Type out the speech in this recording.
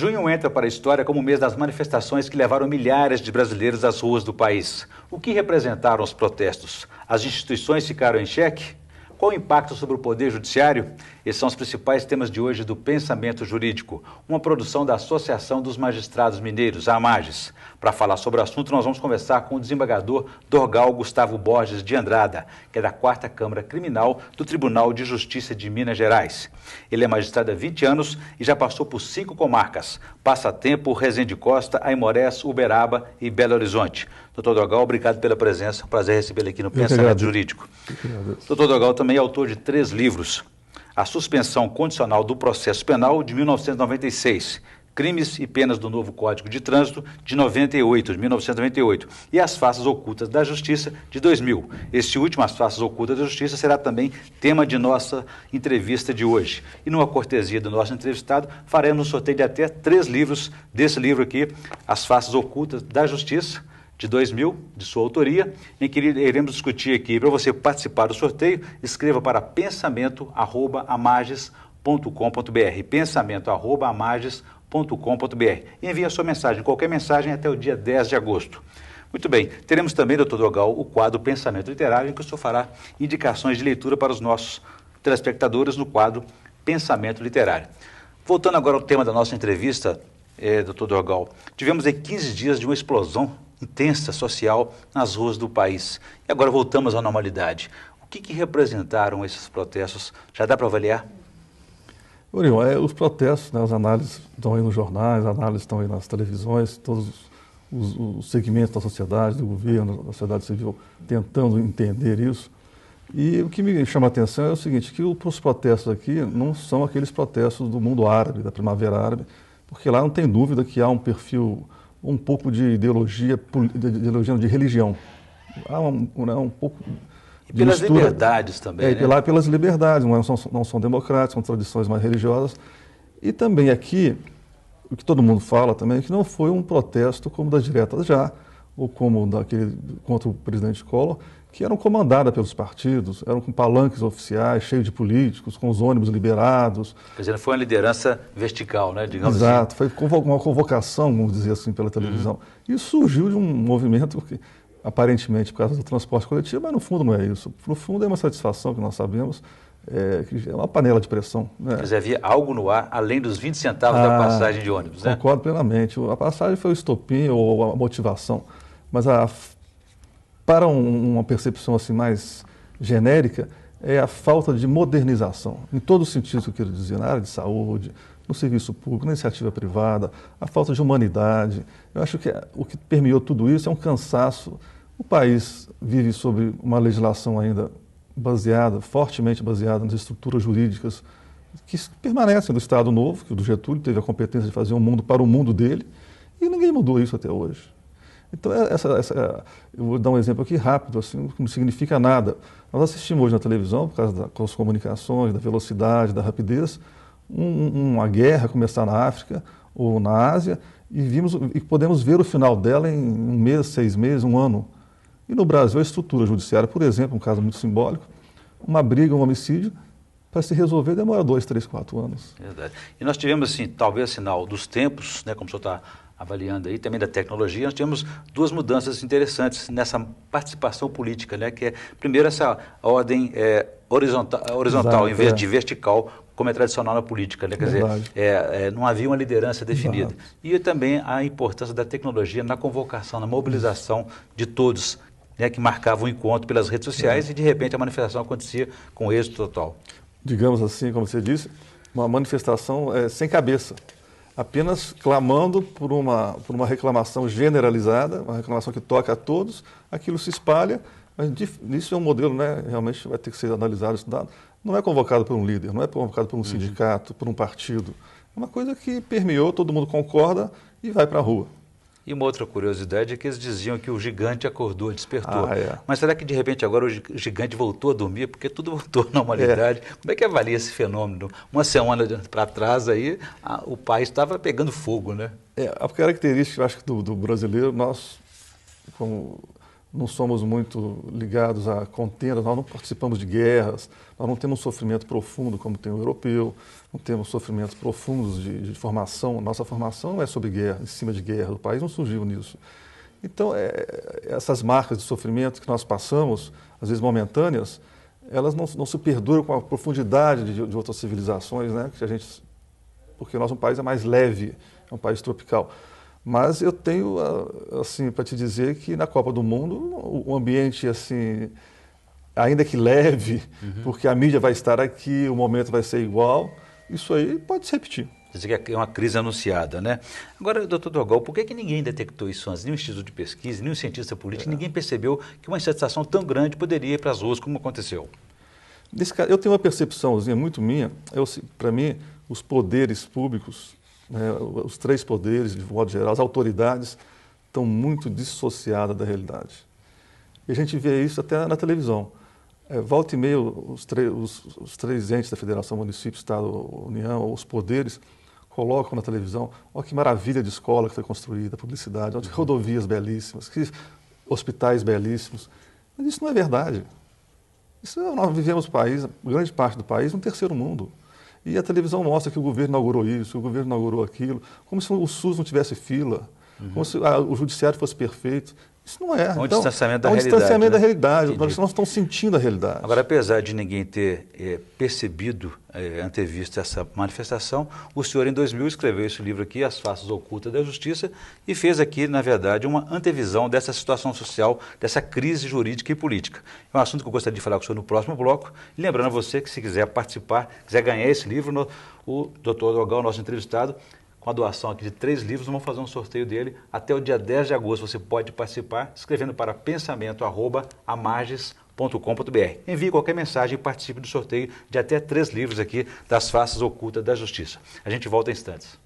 Junho entra para a história como o mês das manifestações que levaram milhares de brasileiros às ruas do país. O que representaram os protestos? As instituições ficaram em xeque? Qual o impacto sobre o Poder Judiciário? Esses são os principais temas de hoje do Pensamento Jurídico, uma produção da Associação dos Magistrados Mineiros, a AMAGES. Para falar sobre o assunto, nós vamos conversar com o desembargador Dorgal Gustavo Borges de Andrada, que é da 4ª Câmara Criminal do Tribunal de Justiça de Minas Gerais. Ele é magistrado há 20 anos e já passou por 5 comarcas: Passatempo, Resende Costa, Aimorés, Uberaba e Belo Horizonte. Doutor Dorgal, obrigado pela presença, é um prazer recebê-lo aqui no Pensamento Jurídico. Doutor Dorgal também é autor de 3 livros: A Suspensão Condicional do Processo Penal, de 1996, Crimes e Penas do Novo Código de Trânsito, de 1998, e As Faces Ocultas da Justiça, de 2000. Este último, As Faces Ocultas da Justiça, será também tema de nossa entrevista de hoje. E numa cortesia do nosso entrevistado, faremos um sorteio de até 3 livros desse livro aqui, As Faces Ocultas da Justiça, de 2000, de sua autoria, em que iremos discutir aqui. Para você participar do sorteio, escreva para pensamento@amages.com.br, pensamento@amages.com.br, e envie a sua mensagem, qualquer mensagem, até o dia 10 de agosto. Muito bem, teremos também, doutor Dorgal, o quadro Pensamento Literário, em que o senhor fará indicações de leitura para os nossos telespectadores no quadro Pensamento Literário. Voltando agora ao tema da nossa entrevista, doutor Dorgal, tivemos aí 15 dias de uma explosão intensa social nas ruas do país. E agora voltamos à normalidade. O que representaram esses protestos? Já dá para avaliar? Orion, os protestos, né, as análises estão aí nos jornais, as análises estão aí nas televisões, todos os segmentos da sociedade, do governo, da sociedade civil, tentando entender isso. E o que me chama a atenção é o seguinte, que os protestos aqui não são aqueles protestos do mundo árabe, da Primavera Árabe, porque lá não tem dúvida que há um perfil, um pouco de ideologia de religião. Há um pouco e pelas mistura, liberdades também, né? Pelas liberdades, não são democráticos, são tradições mais religiosas. E também aqui, o que todo mundo fala também, é que não foi um protesto como das diretas já, ou como daquele contra o presidente Collor, que eram comandadas pelos partidos, eram com palanques oficiais, cheios de políticos, com os ônibus liberados. Quer dizer, foi uma liderança vertical, né? Digamos Exato, assim. Foi uma convocação, vamos dizer assim, pela televisão. Isso surgiu de um movimento que, aparentemente, por causa do transporte coletivo, mas no fundo não é isso. No fundo é uma satisfação que nós sabemos, que é uma panela de pressão. Né? Quer dizer, havia algo no ar, além dos 20 centavos da passagem de ônibus, né? Concordo plenamente. A passagem foi o estopim ou a motivação, mas para uma percepção assim mais genérica, é a falta de modernização, em todos os sentidos que eu quero dizer, na área de saúde, no serviço público, na iniciativa privada, a falta de humanidade. Eu acho que o que permeou tudo isso é um cansaço. O país vive sobre uma legislação ainda fortemente baseada nas estruturas jurídicas que permanecem do Estado Novo, que o do Getúlio teve a competência de fazer um mundo para o mundo dele, e ninguém mudou isso até hoje. Então, eu vou dar um exemplo aqui rápido, assim, que não significa nada. Nós assistimos hoje na televisão, por causa das comunicações, da velocidade, da rapidez, uma guerra começar na África ou na Ásia, e podemos ver o final dela em 1 mês, 6 meses, 1 ano. E no Brasil, a estrutura judiciária, por exemplo, um caso muito simbólico, uma briga, um homicídio, para se resolver demora 2, 3, 4 anos. Verdade. E nós tivemos, assim, talvez sinal dos tempos, né, como o senhor está avaliando aí, também da tecnologia, nós tivemos 2 mudanças interessantes nessa participação política, né, que é, primeiro, essa ordem horizontal Exato, em vez de vertical, como é tradicional na política, né? Quer dizer, não havia uma liderança definida. Exato. E também a importância da tecnologia na convocação, na mobilização de todos, né, que marcavam o encontro pelas redes sociais e, de repente, a manifestação acontecia com êxito total. Digamos assim, como você disse, uma manifestação sem cabeça, apenas clamando por uma reclamação generalizada, uma reclamação que toca a todos, aquilo se espalha, mas isso é um modelo, né, realmente vai ter que ser analisado, estudado. Não é convocado por um líder, não é convocado por um sindicato, por um partido. É uma coisa que permeou, todo mundo concorda e vai para a rua. E uma outra curiosidade é que eles diziam que o gigante acordou, despertou. Mas será que de repente agora o gigante voltou a dormir? Porque tudo voltou à normalidade. Como é que avalia esse fenômeno? Uma semana para trás aí, o país estava pegando fogo, né? A característica, eu acho, do brasileiro, nós, como não somos muito ligados a contendas, nós não participamos de guerras, nós não temos um sofrimento profundo como tem o europeu, não temos sofrimentos profundos de formação. Nossa formação é sobre guerra, em cima de guerra, o país não surgiu nisso. Então, essas marcas de sofrimento que nós passamos, às vezes momentâneas, elas não se perduram com a profundidade de outras civilizações, né? Porque o nosso país é mais leve, é um país tropical. Mas eu tenho, assim, para te dizer que na Copa do Mundo, o ambiente, assim, ainda que leve, porque a mídia vai estar aqui, o momento vai ser igual, isso aí pode se repetir. Quer dizer que é uma crise anunciada, né? Agora, doutor Dogal, por que ninguém detectou isso antes? Nem o Instituto de Pesquisa, nem o cientista político, ninguém percebeu que uma insatisfação tão grande poderia ir para as ruas, como aconteceu? Nesse caso, eu tenho uma percepçãozinha muito minha, para mim, os poderes públicos, né, os três poderes, de modo geral, as autoridades, estão muito dissociadas da realidade. E a gente vê isso até na televisão. Volta e meia, os três entes da Federação, Município, Estado, União, os poderes, colocam na televisão, olha que maravilha de escola que foi construída, publicidade, olha que rodovias belíssimas, que hospitais belíssimos. Mas isso não é verdade. Nós vivemos grande parte do país, no terceiro mundo. E a televisão mostra que o governo inaugurou isso, o governo inaugurou aquilo, como se o SUS não tivesse fila, como se o judiciário fosse perfeito. Isso não é. Um distanciamento da realidade. Distanciamento da né? realidade. Nós estamos sentindo a realidade. Agora, apesar de ninguém ter percebido, antevisto essa manifestação, o senhor, em 2000, escreveu esse livro aqui, As Faces Ocultas da Justiça, e fez aqui, na verdade, uma antevisão dessa situação social, dessa crise jurídica e política. É um assunto que eu gostaria de falar com o senhor no próximo bloco. E lembrando a você que, se quiser participar, quiser ganhar esse livro, o doutor Dogal, nosso entrevistado, com a doação aqui de 3 livros, vamos fazer um sorteio dele até o dia 10 de agosto. Você pode participar escrevendo para pensamento@amarges.com.br. Envie qualquer mensagem e participe do sorteio de até 3 livros aqui das Faces Ocultas da Justiça. A gente volta em instantes.